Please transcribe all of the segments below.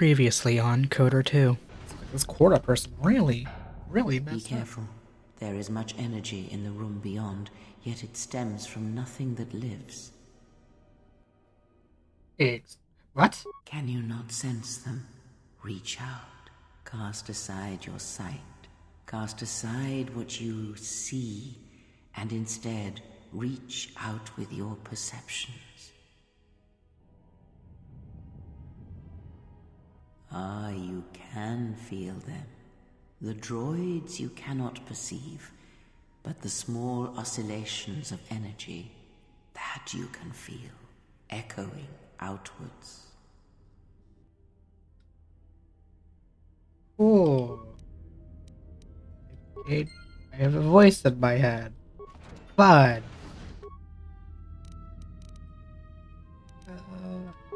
Previously on Kotor 2. This Kotor person really Be messed up. careful. There is much energy in the room beyond, yet it stems from nothing that lives. What? Can you not sense them? Reach out. Cast aside your sight. Cast aside what you see, and instead reach out with your perceptions. Ah, you can feel them. The droids you cannot perceive, but the small oscillations of energy, that you can feel, echoing outwards. Oh. I have a voice in my head. But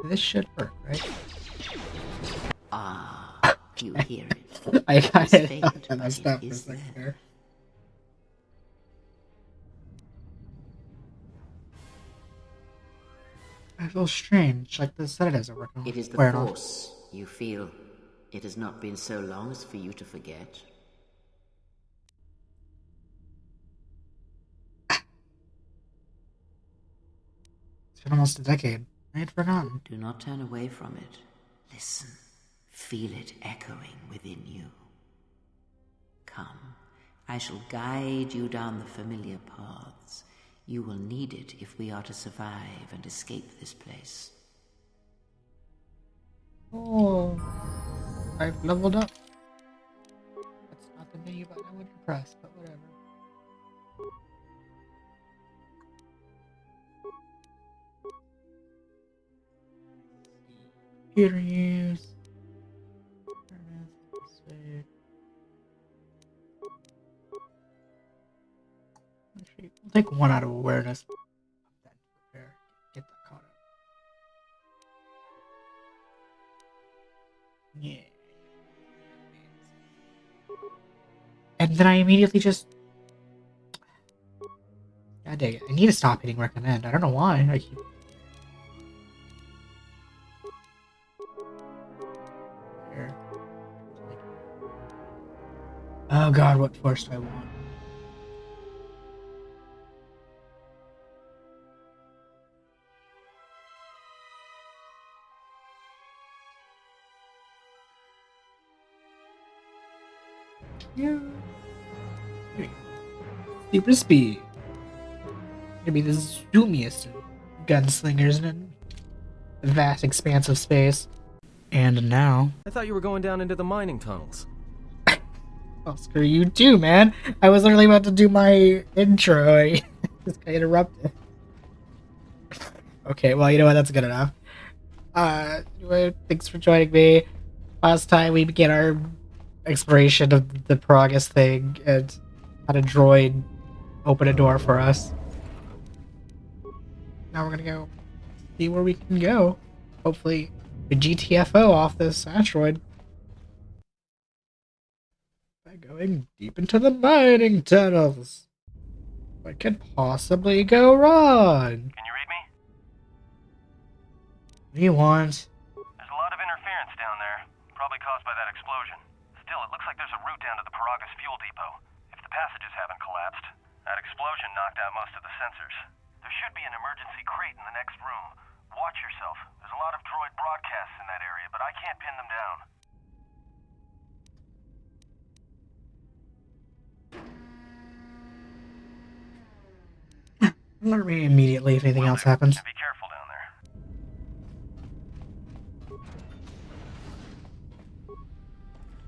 this should work, right? Ah, you hear it. I got It's it. faint, I but stopped it for a is second there. there. I feel strange, like the sedatives are working. It is the Wearing off. Force, you feel. It has not been so long as for you to forget. It's been almost a decade. I had forgotten. Do not turn away from it. Listen. Feel it echoing within you. Come, I shall guide you down the familiar paths. You will need it if we are to survive and escape this place. Oh, I've leveled up. That's not the menu button I would press, but whatever. Computer use. We'll take one out of awareness. Get that caught up. Yeah. And then I immediately just... God dang it. I need to stop hitting recommend. I don't know why. I keep... Here. Oh god, what force do I want? Yeah. Super speed. Gonna be the zoomiest of gunslingers in a vast expanse of space. And now... I thought you were going down into the mining tunnels. Oh, screw you too, man. I was literally about to do my intro. This guy interrupted. Okay, well, you know what? That's good enough. Anyway, thanks for joining me. Last time we began our exploration of the progress thing and had a droid open a door for us. Now we're gonna go see where we can go. Hopefully, the GTFO off this asteroid. By going deep into the mining tunnels. What could possibly go wrong? Can you read me? What do you want? There's a lot of interference down there, probably caused by that explosion. Still, it looks like there's a route down to the Paragus fuel depot. If the passages haven't collapsed, that explosion knocked out most of the sensors. There should be an emergency crate in the next room. Watch yourself. There's a lot of droid broadcasts in that area, but I can't pin them down. Alert me immediately if anything else happens. And be careful down there.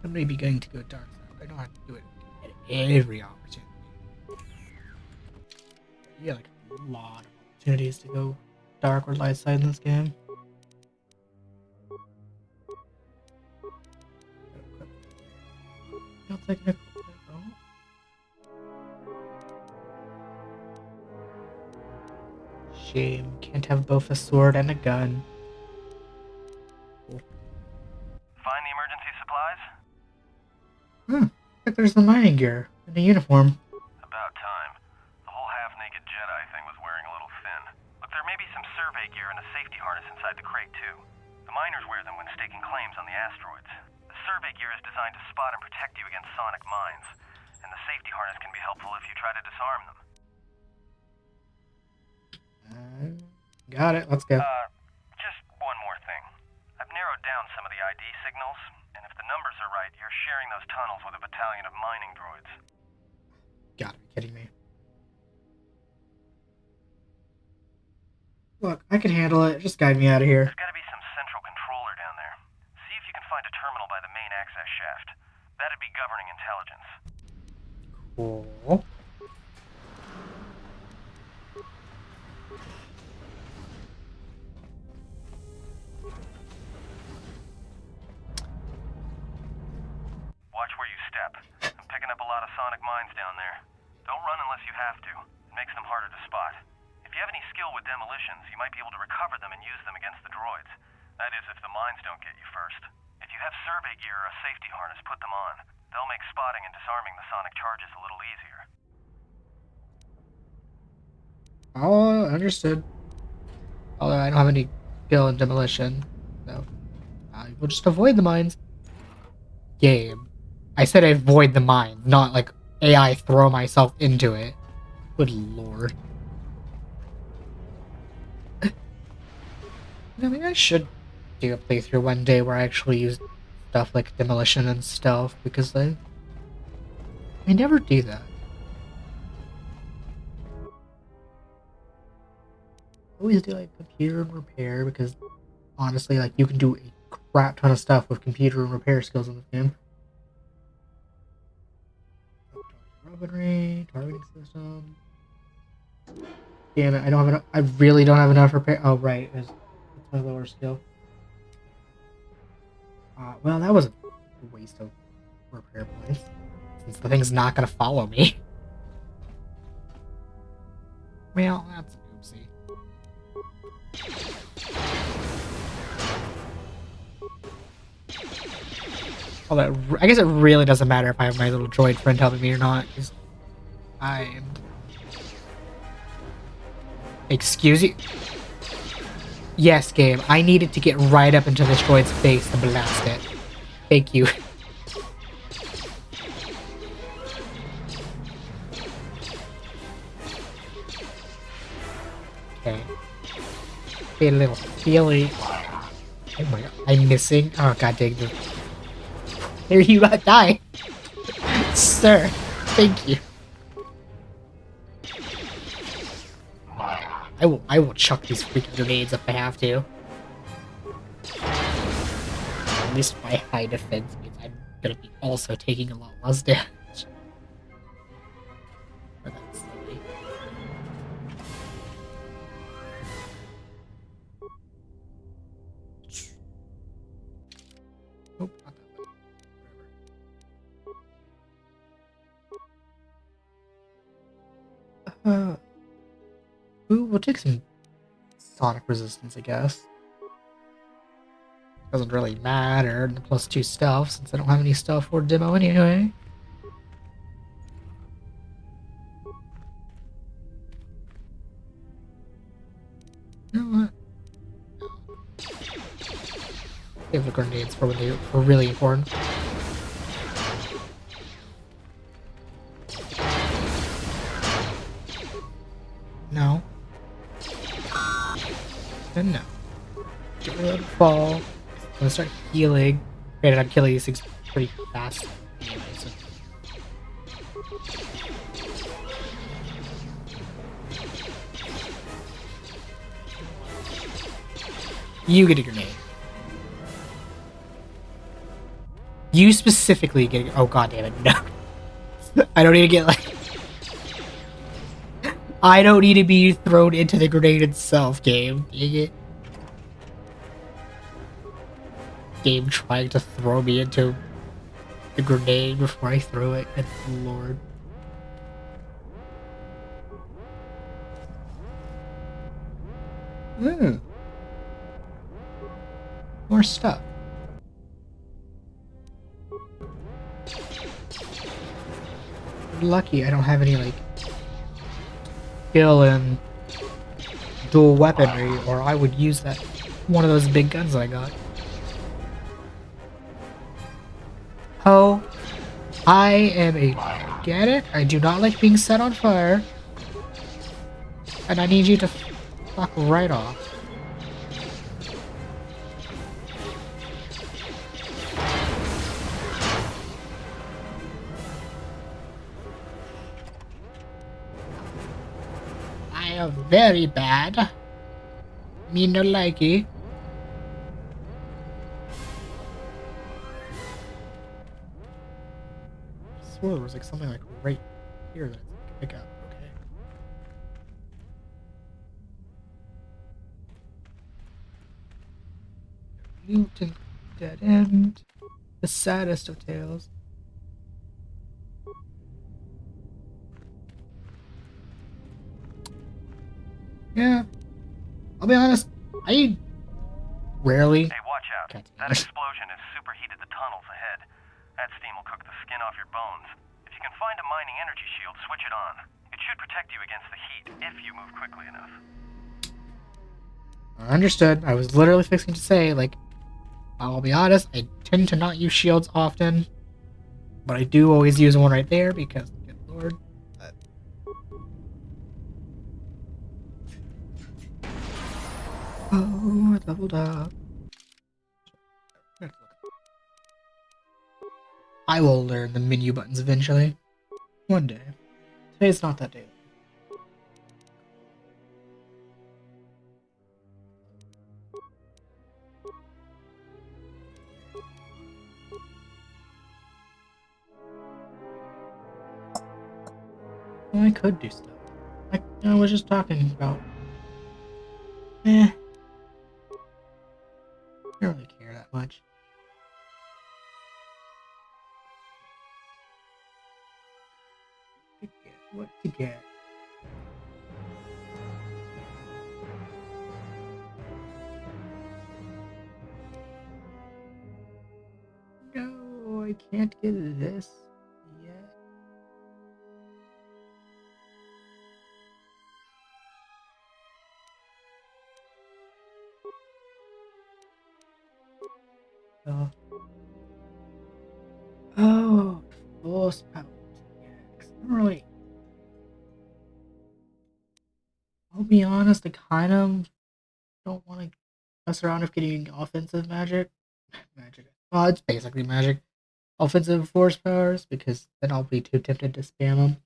I may be going to go dark. I don't have to do it at every opportunity. You got like a lot of opportunities to go dark or light side in this game. I'll take it. Shame. Can't have both a sword and a gun. Find the emergency supplies? Look like there's the mining gear and a uniform. About time. The whole half-naked Jedi thing was wearing a little thin. Look, there may be some survey gear and a safety harness inside the crate, too. The miners wear them when staking claims on the asteroids. The survey gear is designed to spot and protect you against sonic mines, and the safety harness can be helpful if you try to disarm them. Got it. Let's go. Just one more thing. I've narrowed down some of the ID signals, and if the numbers are right, you're sharing those tunnels with a battalion of mining droids. Gotta be kidding me. Look, I can handle it. Just guide me out of here. There's gotta be some central controller down there. See if you can find a terminal by the main access shaft. That'd be governing intelligence. Cool. Watch where you step. I'm picking up a lot of sonic mines down there. Don't run unless you have to. It makes them harder to spot. If you have any skill with demolitions, you might be able to recover them and use them against the droids. That is, if the mines don't get you first. If you have survey gear or a safety harness, put them on. They'll make spotting and disarming the sonic charges a little easier. Oh, understood. Although I don't have any skill in demolition, so I will just avoid the mines. Game. I said avoid the mines, not like AI throw myself into it. Good lord. I mean, I should do a playthrough one day where I actually use stuff like demolition and stuff, because I never do that. I always do like computer and repair, because honestly, like, you can do a crap ton of stuff with computer and repair skills in this game. Weaponry, targeting system. Damn it, I don't have enough. I really don't have enough repair. Oh, right. It's a lower skill. Well, that was a waste of repair points, since the thing's not gonna follow me. Well, that's an oopsie. Although, I guess it really doesn't matter if I have my little droid friend helping me or not, because I am... Excuse you? Yes, game. I needed to get right up into this droid's face to blast it. Thank you. Okay. Be a little feely. Oh my god. I'm missing. Oh god dang it. Here you die. Sir. Thank you. I will chuck these freaking grenades if I have to. At least my high defense means I'm gonna be also taking a lot less damage. But that's silly. Nope, not that way. Whatever. Ooh, we'll take some sonic resistance, I guess. Doesn't really matter, the +2 stealth, since I don't have any stealth or demo anyway. You know what? Save the grenades for when they are really important. No. Then no. Get rid of the fall. I'm gonna start healing. Granted, I'm killing these things pretty fast anyway, so. You get a grenade. You specifically get a... Oh god damn it, no. I don't need to get like... I don't need to be thrown into the grenade itself, game. Dang it. Game trying to throw me into the grenade before I throw it. Good lord. More stuff. Lucky I don't have any, like, skill in dual weaponry, or I would use that one of those big guns that I got. Oh, I am a organic. I do not like being set on fire. And I need you to fuck right off. I am very bad. Me no likey. I swore there was like something like right here that I could pick up. Okay. Mutant dead end. The saddest of tales. Yeah. I'll be honest, I rarely. Hey, watch out. God damn That it. explosion has superheated the tunnels ahead. That steam will cook the skin off your bones. If you can find a mining energy shield, switch it on. It should protect you against the heat if you move quickly enough. Understood. I was literally fixing to say, like, I'll be honest, I tend to not use shields often, but I do always use one right there because, good lord. Oh, I leveled up. I will learn the menu buttons eventually. One day. Today's not that day. Well, I could do stuff. Like I was just talking about. I don't really care that much. What to get? No, I can't get this yet. Oh. Oh, force power. Yeah, 'cause I don't really. I'll be honest, I kind of don't want to mess around with getting offensive magic. Magic. Well, it's basically magic. Offensive force powers, because then I'll be too tempted to spam them.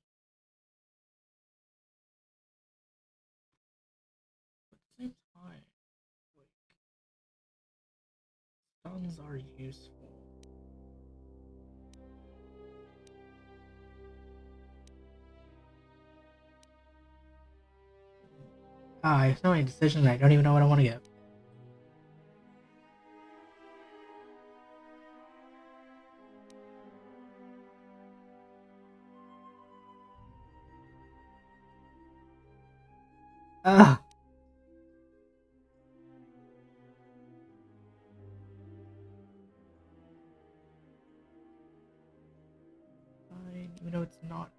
At the same time, like, stuns are useful. I have so many decisions I don't even know what I want to get. Ah. Fine, even though it's not.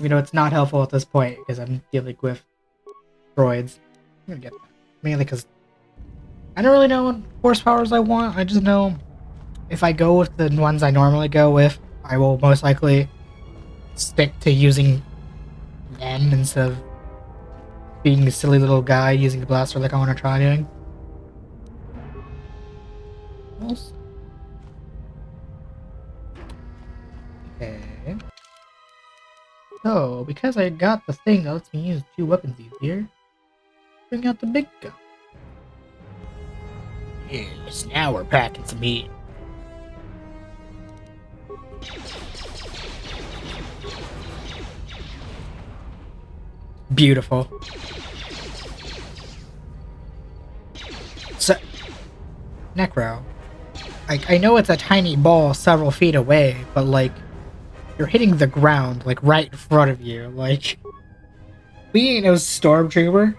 You know, it's not helpful at this point because I'm dealing with droids. I'm gonna get that. Mainly because I don't really know what force powers I want. I just know if I go with the ones I normally go with, I will most likely stick to using them instead of being the silly little guy using the blaster like I want to try doing. Also, okay. So, because I got the thing that lets me use two weapons easier, bring out the big gun. Yes, now we're packing some heat. Beautiful. So, Necro. I know it's a tiny ball several feet away, but like, you're hitting the ground, like, right in front of you. Like, we ain't no stormtrooper.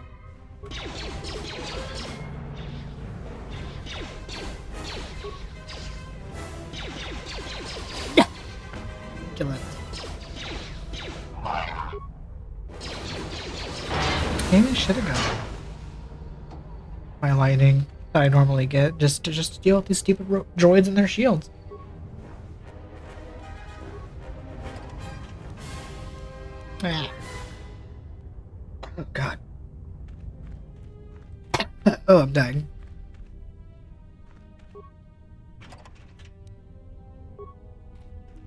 Yeah. Kill it. Maybe I should have gone. my lightning that I normally get just to deal with these stupid droids and their shields. Ah. Oh god. Oh, I'm dying.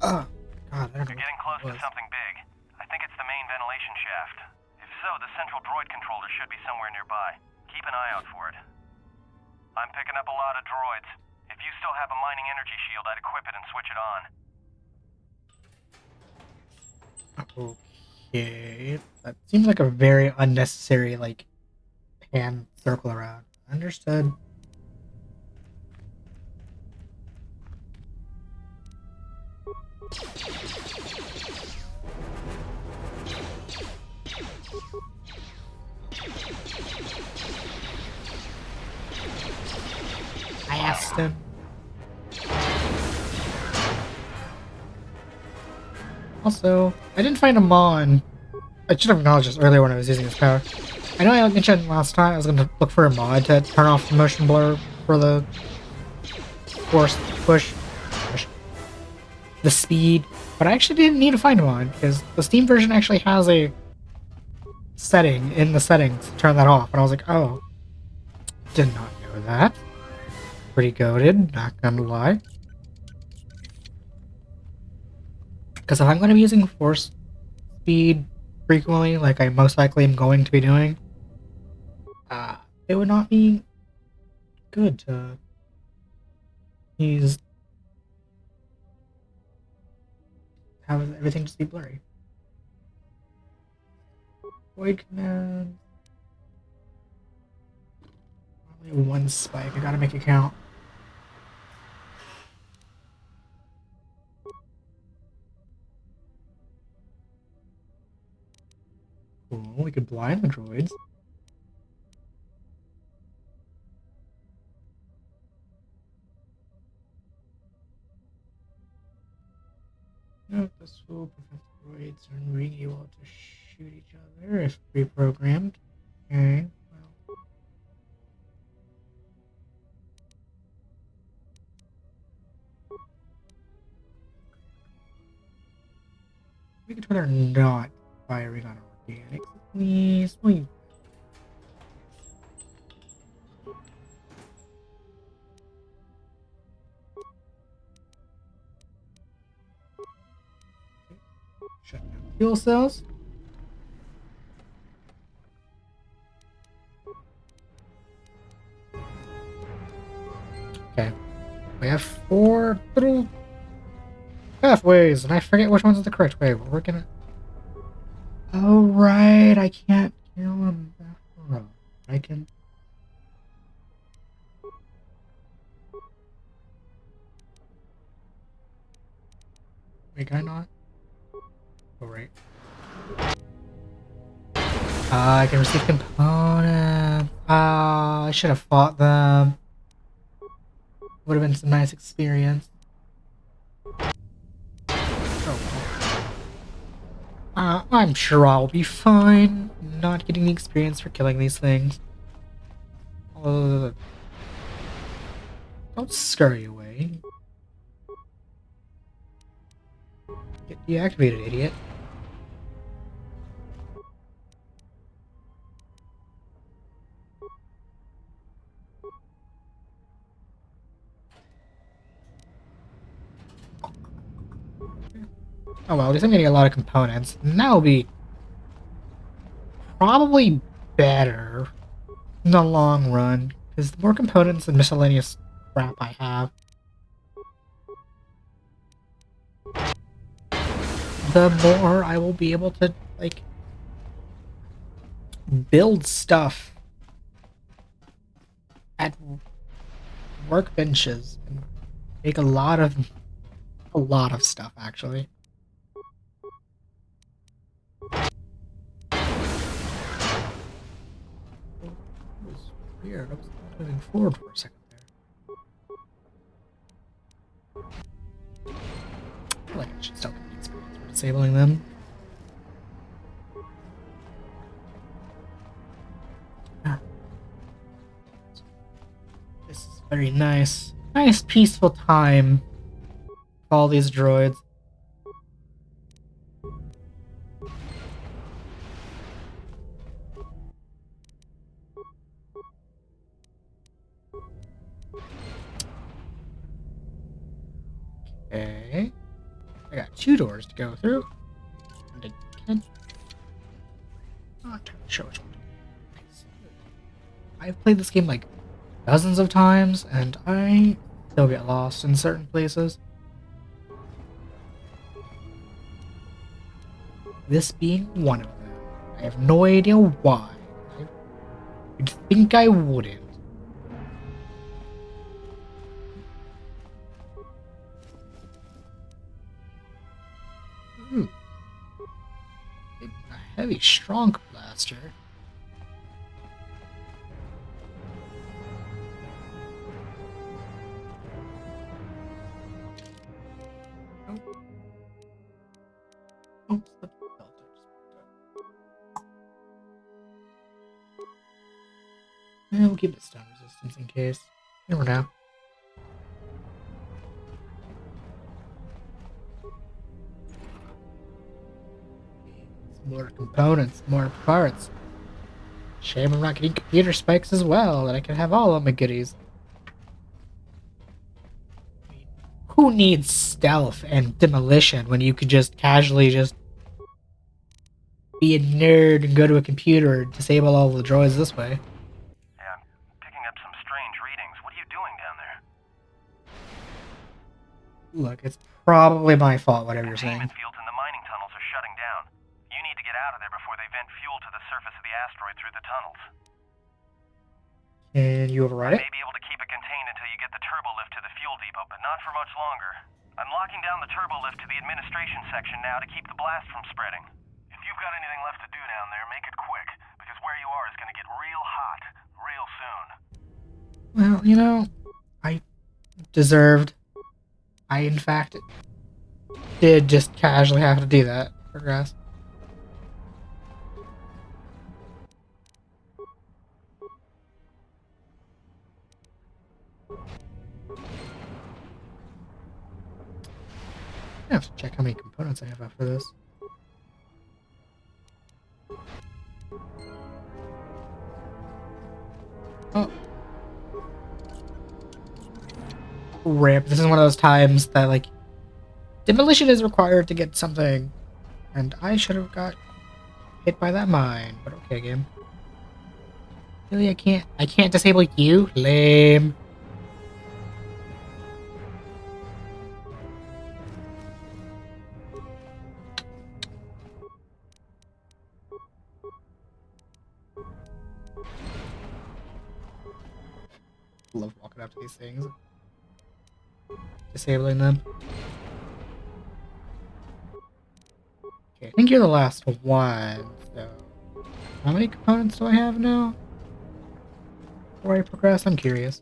Oh god, I don't know. You're getting close to something big. I think it's the main ventilation shaft. If so, the central droid controller should be somewhere nearby. Keep an eye out for it. I'm picking up a lot of droids. If you still have a mining energy shield, I'd equip it and switch it on. Okay. That seems like a very unnecessary, like, hand circle around. Understood. I asked him. Also, I didn't find a mod. I should have acknowledged this earlier when I was using this power. I know I mentioned last time I was going to look for a mod to turn off the motion blur for the force push the speed, but I actually didn't need to find one because the Steam version actually has a setting in the settings to turn that off, and I was like, oh, did not know that. Pretty goated, not gonna lie. Because if I'm going to be using force speed frequently, like I most likely am going to be doing, it would not be good to use have everything just be blurry. Void command. Only one spike. I gotta make it count. Cool. We could blind the droids. Note this will prevent droids from being able to shoot each other if reprogrammed. Okay. Well. Make it where they're not firing on organics. Please. Please. Shut down fuel cells. Okay. We have 4 little pathways, and I forget which one's the correct way, but we're gonna... Oh, right, I can't kill him. I can... Wait, can I not? Oh, right. I can receive components. I should have fought them. Would have been some nice experience. Oh, I'm sure I'll be fine. Not getting the experience for killing these things. Don't scurry away. Get deactivated, idiot. Oh well, at least I'm getting a lot of components. And that'll be probably better in the long run, because the more components and miscellaneous crap I have, the more I will be able to, like, build stuff at workbenches and make a lot of stuff, actually. Weird. I was moving forward for a second there. I feel like I should still get the experience for disabling them. Very nice. Nice peaceful time. All these droids. Okay. I got 2 doors to go through. And again. Not entirely sure which one. Nice. I've played this game like dozens of times, and I still get lost in certain places. This being one of them. I have no idea why. You'd think I wouldn't. Ooh. A heavy, strong blaster. Oh. Oops, the belt we'll keep this stun resistance in case. Never know. More components, more parts. Shame I'm not getting computer spikes as well, and I can have all of my goodies. Who needs stealth and demolition when you could just casually just be a nerd and go to a computer and disable all the droids this way? Yeah, I'm picking up some strange readings. What are you doing down there? Look, it's probably my fault, whatever you're saying. Containment fields in the mining tunnels are shutting down. You need to get out of there before they vent fuel to the surface of the asteroid through the tunnels. Can you override I it? may be able to keep it contained until you get the turbo lift to the fuel depot, but not for much longer. I'm locking down the turbo lift to the administration section now to keep the blast from spreading. If you've got anything left to do down there, make it quick, because where you are is going to get real hot real soon. Well, you know, I deserved. I, in fact, did just casually have to do that. Progress. I have to check how many components I have after this. Oh. Rip. This is one of those times that, like, demolition is required to get something. And I should have got hit by that mine. But okay, game. Really, I can't disable you? Lame. Love walking up to these things. Disabling them. Okay, I think you're the last one, so... How many components do I have now? Before I progress, I'm curious.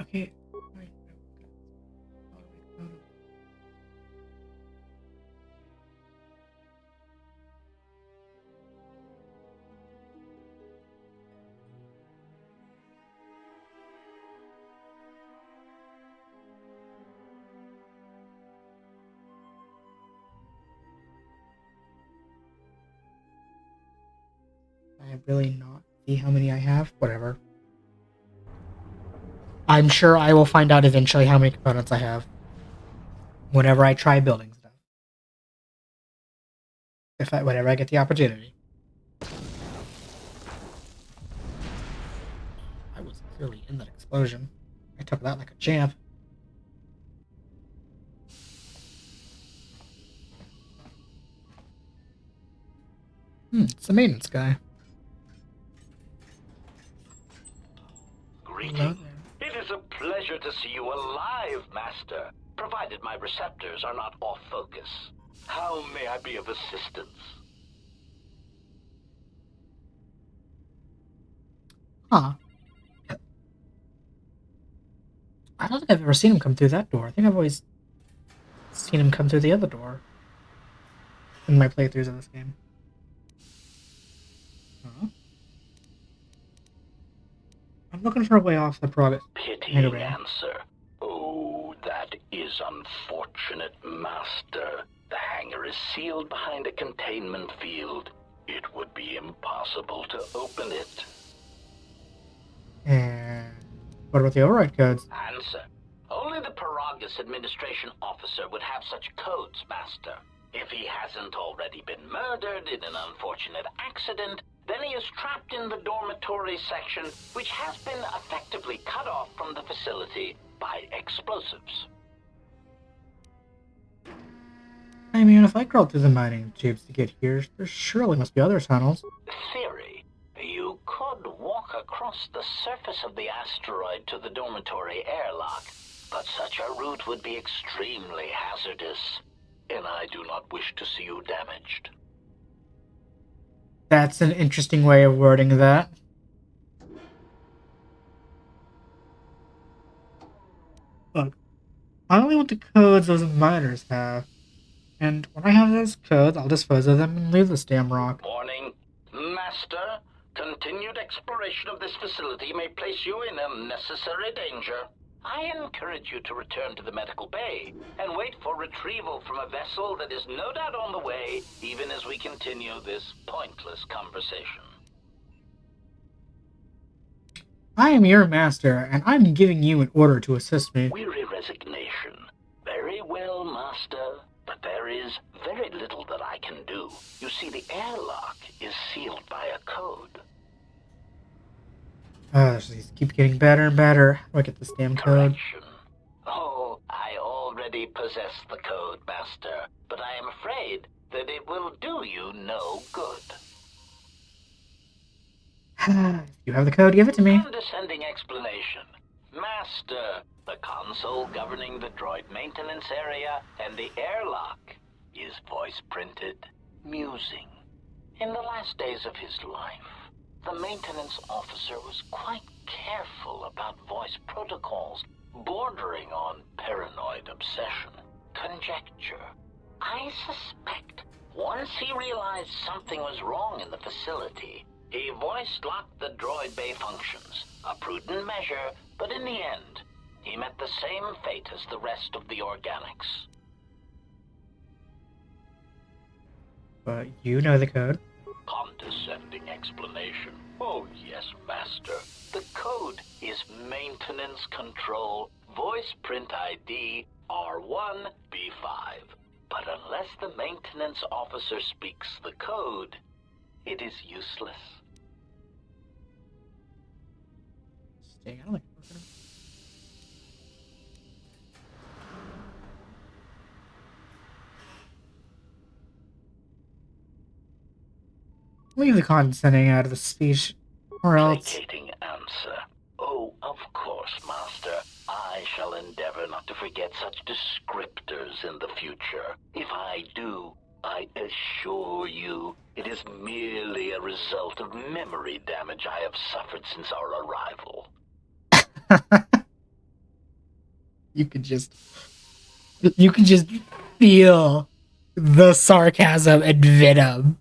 Okay. I really not see how many I have. Whatever. I'm sure I will find out eventually how many components I have. Whenever I try building stuff. Whenever I get the opportunity. I was clearly in that explosion. I took that like a champ. It's the maintenance guy. Greeting. It is a pleasure to see you alive, Master, provided my receptors are not off focus. How may I be of assistance? Huh. I don't think I've ever seen him come through that door. I think I've always seen him come through the other door in my playthroughs of this game. Huh? I'm looking for a way off the progress. Pitying answer. Oh, that is unfortunate, Master. The hangar is sealed behind a containment field. It would be impossible to open it. And what about the override codes? Answer. Only the Paragus Administration officer would have such codes, Master. If he hasn't already been murdered in an unfortunate accident, then he is trapped in the dormitory section, which has been effectively cut off from the facility by explosives. I mean, if I crawled through the mining tubes to get here, there surely must be other tunnels. Theory. You could walk across the surface of the asteroid to the dormitory airlock, but such a route would be extremely hazardous, and I do not wish to see you damaged. That's an interesting way of wording that. Look, I only want the codes those miners have. And when I have those codes, I'll dispose of them and leave this damn rock. Warning. Master, continued exploration of this facility may place you in unnecessary danger. I encourage you to return to the medical bay and wait for retrieval from a vessel that is no doubt on the way, even as we continue this pointless conversation. I am your master, and I'm giving you an order to assist me. Weary resignation. Very well, Master. But there is very little that I can do. You see, the airlock is sealed by a code. These keep getting better and better. How do I get this damn code? Correction. Oh, I already possess the code, Master, but I am afraid that it will do you no good. If you have the code, give it to me. Condescending explanation. Master, the console governing the droid maintenance area and the airlock is voice-printed, musing. In the last days of his life, the maintenance officer was quite careful about voice protocols, bordering on paranoid obsession. Conjecture. I suspect once he realized something was wrong in the facility, he voice-locked the droid bay functions. A prudent measure, but in the end, he met the same fate as the rest of the organics. But you know the code. Condescending explanation. Oh yes, Master. The code is Maintenance Control Voice Print ID R1B5. But unless the maintenance officer speaks the code, it is useless. Dang, I don't like it. Leave the condescending out of the speech, or else. Placating answer. Oh, of course, Master. I shall endeavor not to forget such descriptors in the future. If I do, I assure you, it is merely a result of memory damage I have suffered since our arrival. You could just feel the sarcasm and venom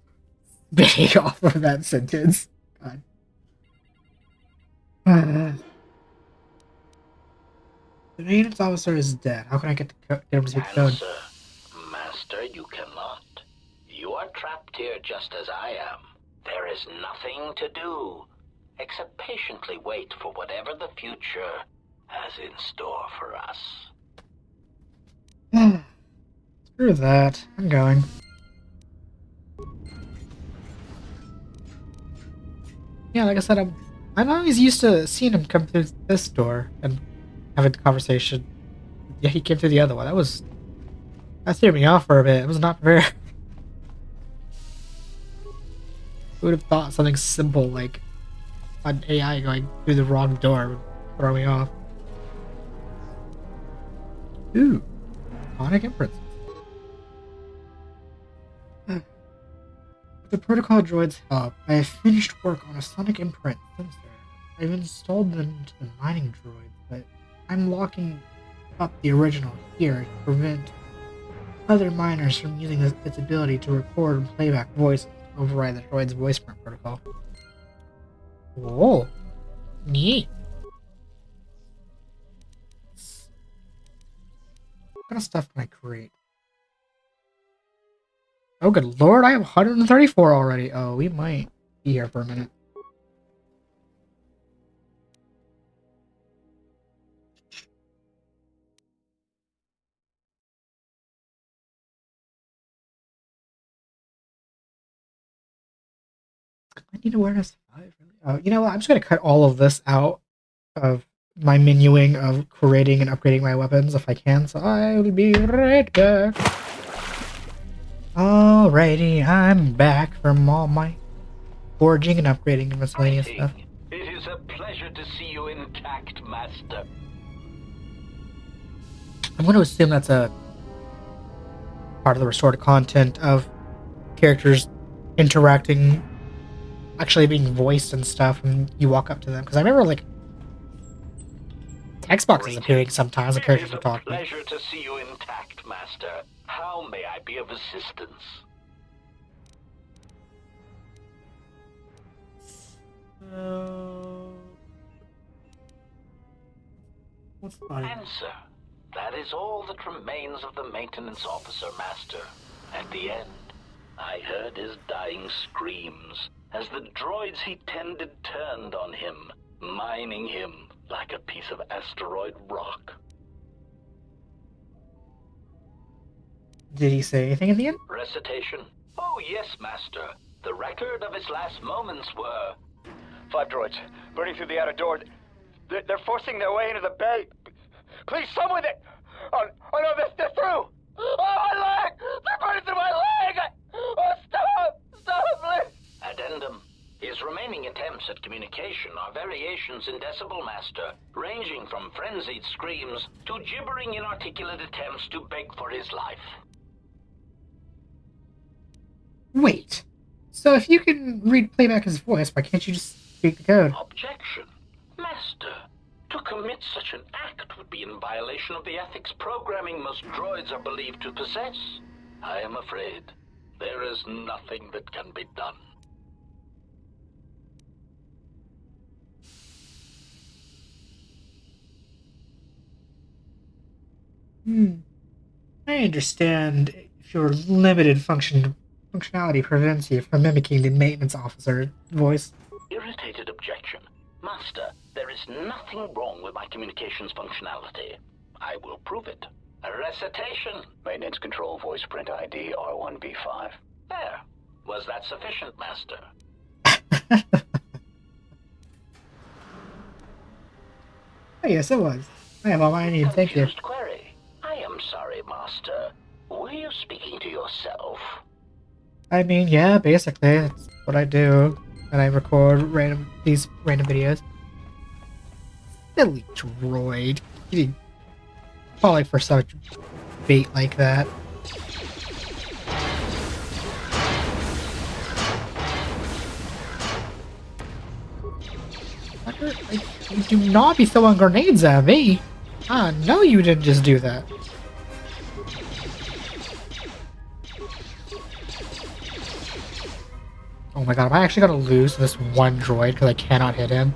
spitting off of that sentence. God. The maintenance officer is dead. How can I get him to speak the code? Answer. Master, you cannot. You are trapped here just as I am. There is nothing to do, except patiently wait for whatever the future has in store for us. Screw that. I'm going. Yeah, like I said, I'm always used to seeing him come through this door and having the conversation. Yeah, he came through the other one. That threw me off for a bit. It was not fair. Who would have thought something simple like an AI going through the wrong door would throw me off? Ooh, sonic imprints. With the protocol droid's help, I have finished work on a sonic imprint sensor. I've installed them into the mining droid, but I'm locking up the original here to prevent other miners from using its ability to record and playback voices to override the droid's voice print protocol. Whoa. Neat. What kind of stuff can I create? Oh, good lord, I have 134 already. Oh, we might be here for a minute. I need awareness 5, really? Oh, you know what? I'm just going to cut all of this out of my menuing of creating and upgrading my weapons if I can, so I'll be right back. Alrighty, I'm back from all my forging and upgrading and miscellaneous stuff. It is a pleasure to see you intact, Master. I'm going to assume that's a part of the restored content of characters interacting, actually being voiced and stuff, and you walk up to them. Because I remember, like, text boxes appearing sometimes, the characters are talking. It is a pleasure to see you intact, Master. How may I be of assistance? What's the body? Answer. That is all that remains of the maintenance officer, Master. At the end, I heard his dying screams as the droids he tended turned on him, mining him like a piece of asteroid rock. Did he say anything in the end? Recitation? Oh, yes, Master. The record of his last moments were... 5 droids, burning through the outer door. They're forcing their way into the bay. Please, someone that... Oh no, they're through! Oh, my leg! They're burning through my leg! Oh, stop! Stop, please! Addendum. His remaining attempts at communication are variations in decibel, Master, ranging from frenzied screams to gibbering inarticulate attempts to beg for his life. Wait. So if you can read playback his voice, why can't you just speak the code? Objection. Master, to commit such an act would be in violation of the ethics programming most droids are believed to possess. I am afraid there is nothing that can be done. I understand if your limited functionality prevents you from mimicking the maintenance officer voice. Irritated objection. Master, there is nothing wrong with my communications functionality. I will prove it. A recitation. Maintenance control voice print ID R1B5. There. Was that sufficient, Master? Oh, yes, it was. I have all I need, thank you. Confused query. I am sorry, Master. Were you speaking to yourself? I mean, yeah, basically, that's what I do when I record these random videos. Silly droid. Getting falling for such bait like that. You do not be throwing grenades at me. Ah, no, you didn't just do that. Oh my god, am I actually gonna lose to this one droid because I cannot hit him?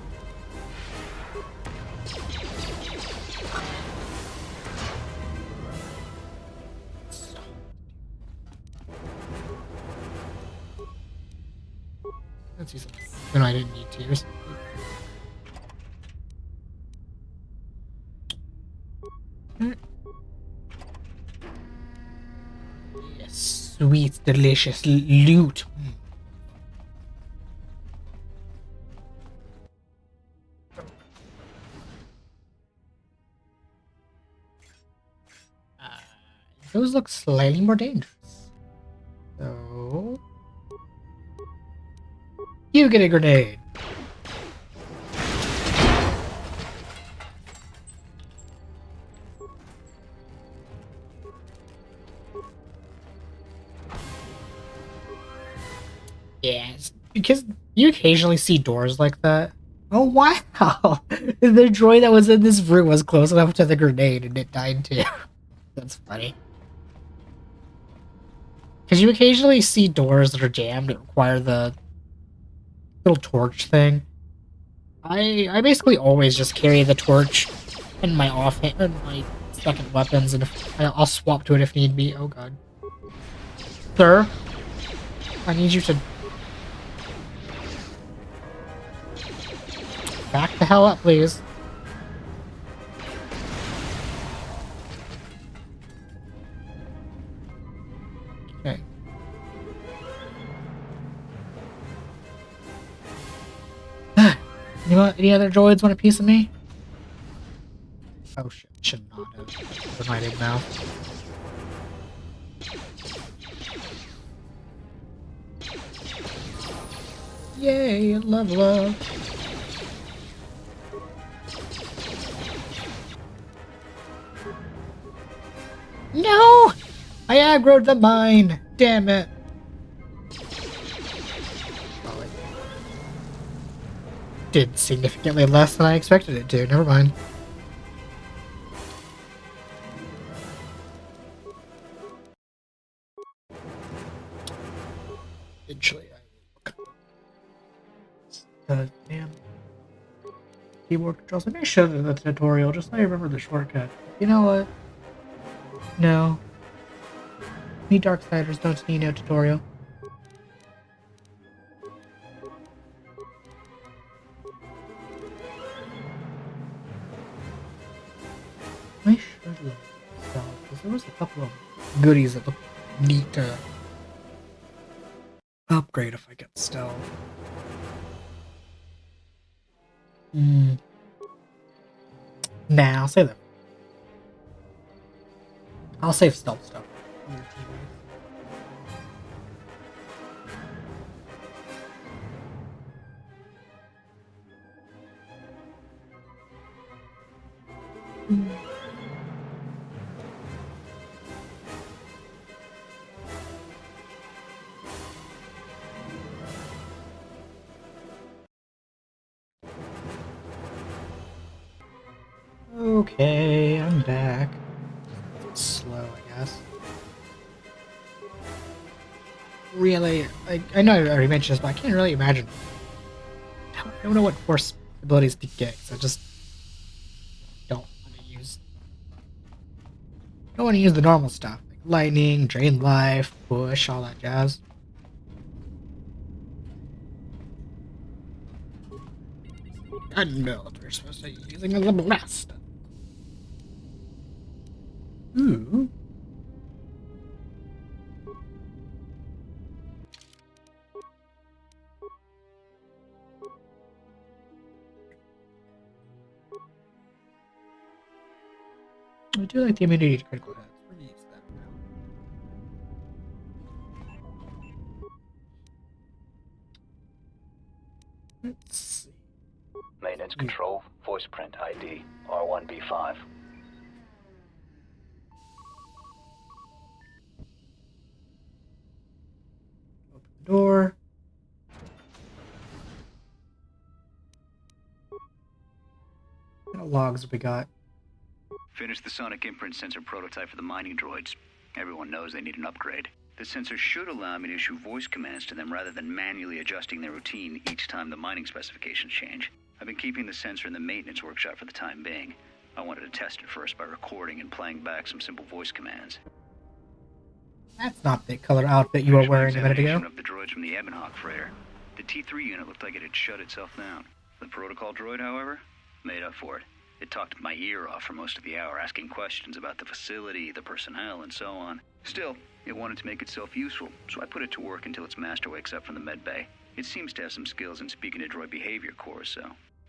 Let's see something. No, I didn't need to. Yes, sweet, delicious loot. Those look slightly more dangerous. So... you get a grenade. Yes, because you occasionally see doors like that, Oh, wow! The droid that was in this room was close enough to the grenade and it died too. That's funny. Because you occasionally see doors that are jammed that require the little torch thing. I basically always just carry the torch in my offhand, in my second weapons, and I'll swap to it if need be. Oh god. Sir? I need you to back the hell up, please. Okay. Any other droids want a piece of me? Oh shit, should not have. With my big mouth. Yay, level up. No! I aggroed the mine! Damn it! Oh, it did significantly less than I expected it to. Never mind. Eventually, I will. Damn. Keyboard controls. I may show them the tutorial just so I remember the shortcut. You know what? No. We Darksiders don't need no tutorial. I should have because there was a couple of goodies that looked neat to upgrade if I get stealth. Nah, I'll save them. I'll save stealth stuff. For your teammates. Okay, I'm back. It's slow, I guess. Really, I know I already mentioned this, but I can't really imagine. I don't know what force abilities to get, so I just don't want to use. Don't want to use the normal stuff like lightning, drain life, push, all that jazz. I know what we're supposed to be using the blast. Ooh. I do like the immunity to critical hits. We're gonna use that now. Let's see. Maintenance control, voice print ID, R1B5. Open the door. What kind of logs have we got? Finished the sonic imprint sensor prototype for the mining droids. Everyone knows they need an upgrade. The sensor should allow me to issue voice commands to them rather than manually adjusting their routine each time the mining specifications change. I've been keeping the sensor in the maintenance workshop for the time being. I wanted to test it first by recording and playing back some simple voice commands. That's not the color outfit you were wearing a minute ago. Of the droids from the Ebonhawk freighter. The T3 unit looked like it had shut itself down. The protocol droid, however, made up for it. It talked my ear off for most of the hour, asking questions about the facility, the personnel, and so on. Still, it wanted to make itself useful, so I put it to work until its master wakes up from the med bay. It seems to have some skills in speaking to droid behavior cores, so...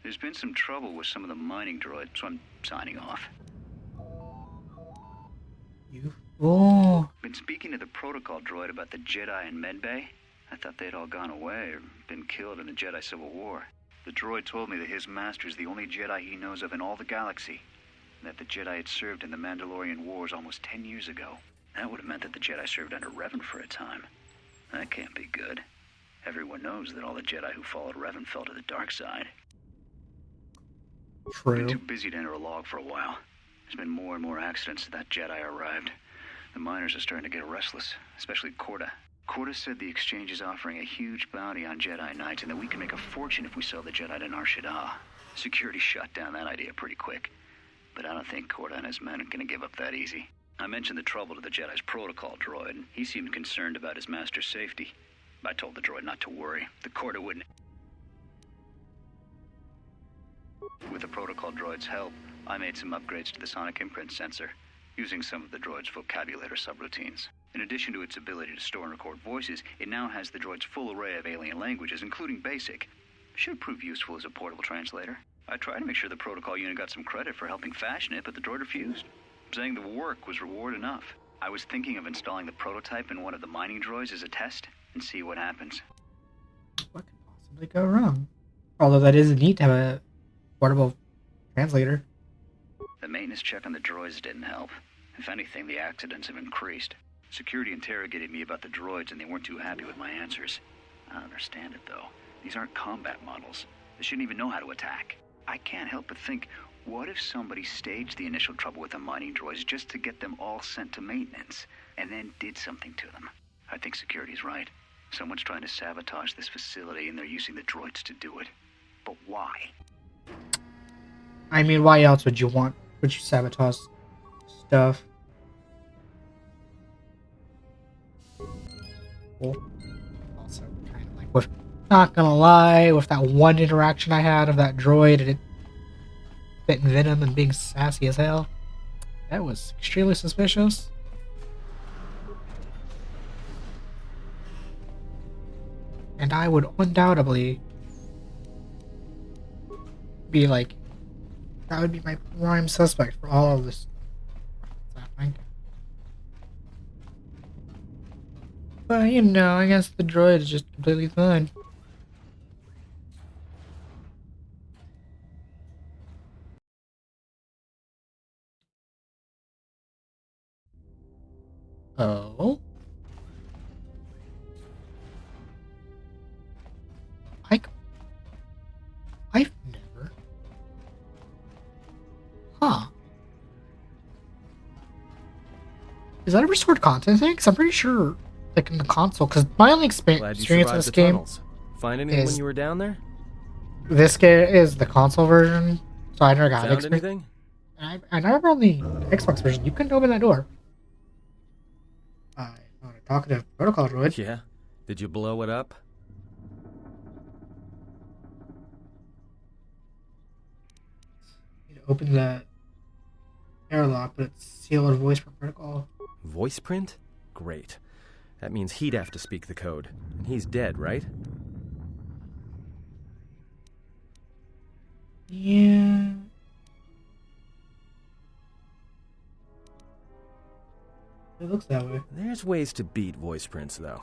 There's been some trouble with some of the mining droids, so I'm signing off. You fool. Been speaking to the protocol droid about the Jedi in med bay. I thought they'd all gone away or been killed in the Jedi Civil War. The droid told me that his master's the only Jedi he knows of in all the galaxy, and that the Jedi had served in the Mandalorian Wars almost 10 years ago. That would have meant that the Jedi served under Revan for a time. That can't be good. Everyone knows that all the Jedi who followed Revan fell to the dark side. Been too True. busy to enter a log for a while. There's been more and more accidents since that Jedi arrived. The miners are starting to get restless, especially Korta. Korta said the exchange is offering a huge bounty on Jedi Knights and that we can make a fortune if we sell the Jedi to na-shaddaa. Security shut down that idea pretty quick. But I don't think Korta and his men are gonna give up that easy. I mentioned the trouble to the Jedi's protocol droid, and he seemed concerned about his master's safety. I told the droid not to worry. The Korta wouldn't. With the protocol droid's help, I made some upgrades to the sonic imprint sensor, using some of the droid's vocabulator subroutines. In addition to its ability to store and record voices, it now has the droid's full array of alien languages, including Basic. Should prove useful as a portable translator. I tried to make sure the protocol unit got some credit for helping fashion it, but the droid refused, saying the work was reward enough. I was thinking of installing the prototype in one of the mining droids as a test, and see what happens. What could possibly go wrong? Although that is neat to have a portable translator. The maintenance check on the droids didn't help. If anything, the accidents have increased. Security interrogated me about the droids and they weren't too happy with my answers. I don't understand it though. These aren't combat models. They shouldn't even know how to attack. I can't help but think, what if somebody staged the initial trouble with the mining droids just to get them all sent to maintenance, and then did something to them? I think security's right. Someone's trying to sabotage this facility and they're using the droids to do it. But why? I mean, why else would you sabotage stuff? Cool. Also, kind of like, not gonna lie, with that one interaction I had of that droid and it spitting venom and being sassy as hell, that was extremely suspicious. And I would undoubtedly be like, that would be my prime suspect for all of this happening. But, you know, I guess the droid is just completely fine. Oh? I've never... Huh. Is that a restored content thing? Because I'm pretty sure, like, in the console, because my only Glad you experience in survived this the game... tunnels. Find anything when is- you were down there? This game is the console version, so I never got Found experience. anything? And I remember on the Xbox version, you couldn't open that door. I found a talkative protocol droid. Yeah. Did you blow it up? You know, open the airlock, but it's sealed voice from protocol. Voice print? Great. That means he'd have to speak the code. And he's dead, right? Yeah. It looks that way. There's ways to beat voice prints, though.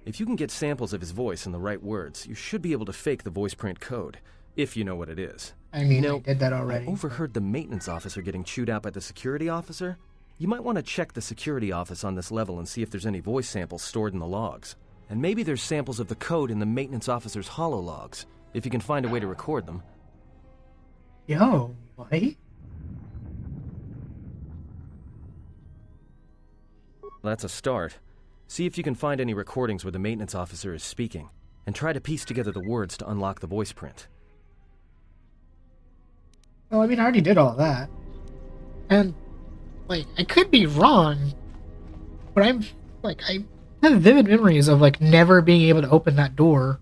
If you can get samples of his voice and the right words, you should be able to fake the voice print code, if you know what it is. I mean, No, I did that already. I overheard the maintenance officer getting chewed out by the security officer. You might want to check the security office on this level and see if there's any voice samples stored in the logs. And maybe there's samples of the code in the maintenance officer's holo logs, if you can find a way to record them. Yo, what? That's a start. See if you can find any recordings where the maintenance officer is speaking, and try to piece together the words to unlock the voice print. Well, I mean, I already did all that. And, like, I could be wrong, but I have vivid memories of, like, never being able to open that door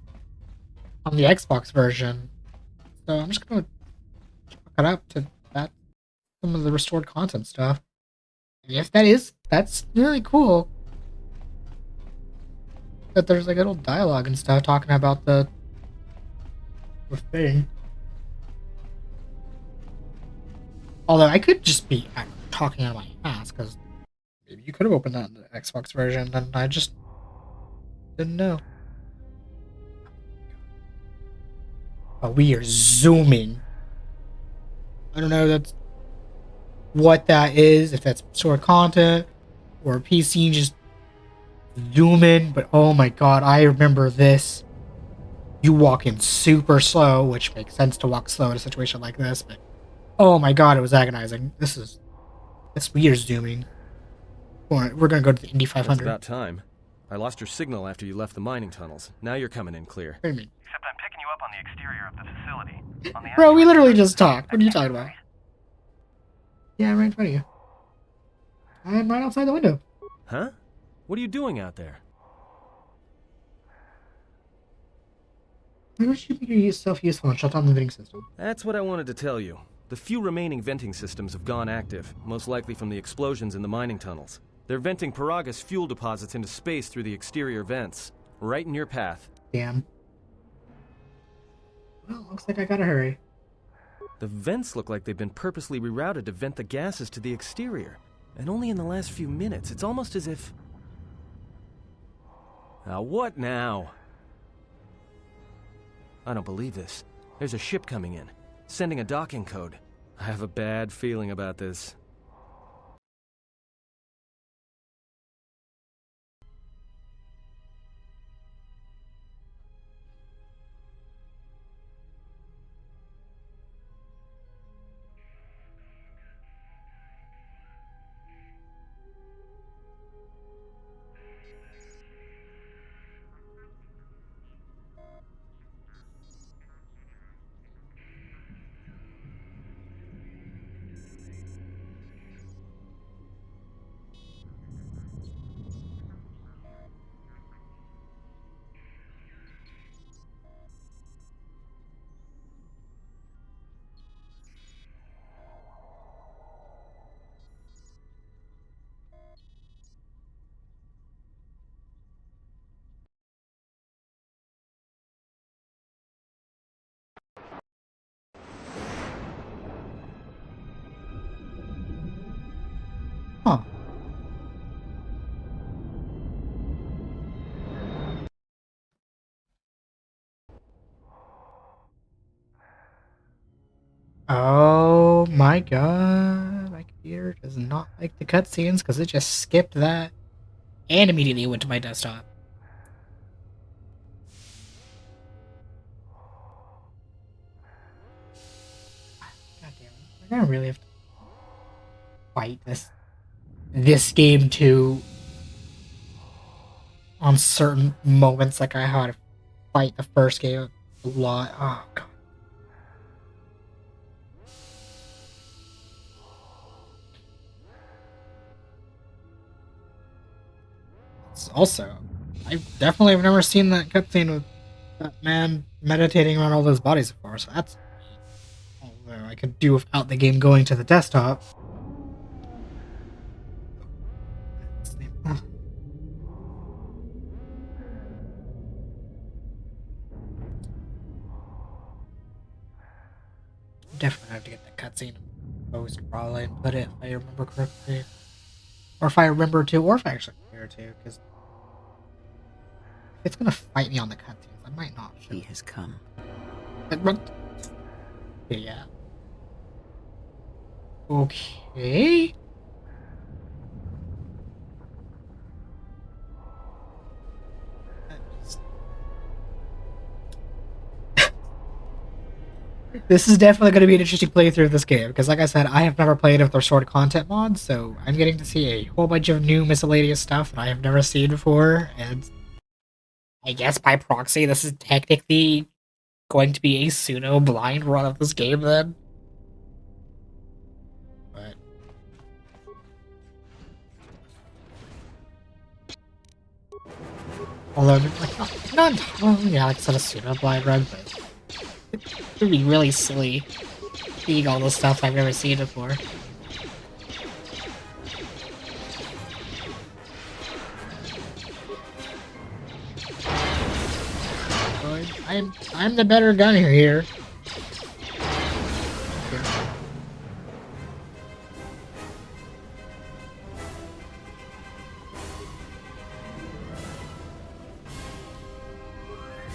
on the Xbox version. So I'm just gonna chalk it up to that, some of the restored content stuff. And if that is, that's really cool. That there's, like, little dialogue and stuff talking about the thing. Although I could just be talking out of my ass, because maybe you could have opened that in the Xbox version, and I just didn't know. Oh, we are zooming. I don't know what that is, if that's sort of content, or a PC just zooming, but oh my god, I remember this. You walk in super slow, which makes sense to walk slow in a situation like this, but Oh my god, it was agonizing. We are zooming. We're gonna go to the Indy It's 500. about time. I lost your signal after you left the mining tunnels. Now you're coming in clear. What do you mean? Except I'm picking you up on the exterior of the facility. On the Bro, we asteroid literally side. just talked. What are you That's talking about? right? Yeah, I'm right in front of you. I'm right outside the window. Huh? What are you doing out there? Why don't you make yourself useful and shut down the venting system? That's what I wanted to tell you. The few remaining venting systems have gone active, most likely from the explosions in the mining tunnels. They're venting Paragus fuel deposits into space through the exterior vents, right in your path. Damn. Well, looks like I gotta hurry. The vents look like they've been purposely rerouted to vent the gases to the exterior. And only in the last few minutes, it's almost as if... Now what now? I don't believe this. There's a ship coming in, sending a docking code. I have a bad feeling about this. Huh. Oh my god. My computer does not like the cutscenes because it just skipped that and immediately went to my desktop. God damn it. We're gonna really have to fight this game too on certain moments. Like I had to fight the first game a lot. Oh god. Also, I definitely have never seen that cutscene with that man meditating around all those bodies before, so that's neat. Although I could do without the game going to the desktop. Definitely have to get the cutscene post probably and put it if I remember correctly. Or if I remember to, or if I actually care to, because if it's gonna fight me on the cutscenes, I might not. He has come. Yeah. Okay. This is definitely going to be an interesting playthrough of this game, because like I said, I have never played with their sort of content mods, so I'm getting to see a whole bunch of new miscellaneous stuff that I have never seen before, and I guess by proxy, this is technically going to be a pseudo blind run of this game then. But although like not entirely, yeah, like I said, a pseudo blind run, but it would be really silly seeing all this stuff I've never seen before. I'm the better gunner here.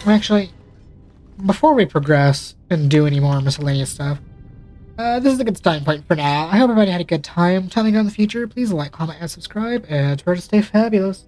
Actually, before we progress and do any more miscellaneous stuff, this is a good starting point for now. I hope everybody had a good time. Tell me in the future. Please like, comment, and subscribe, and try to stay fabulous.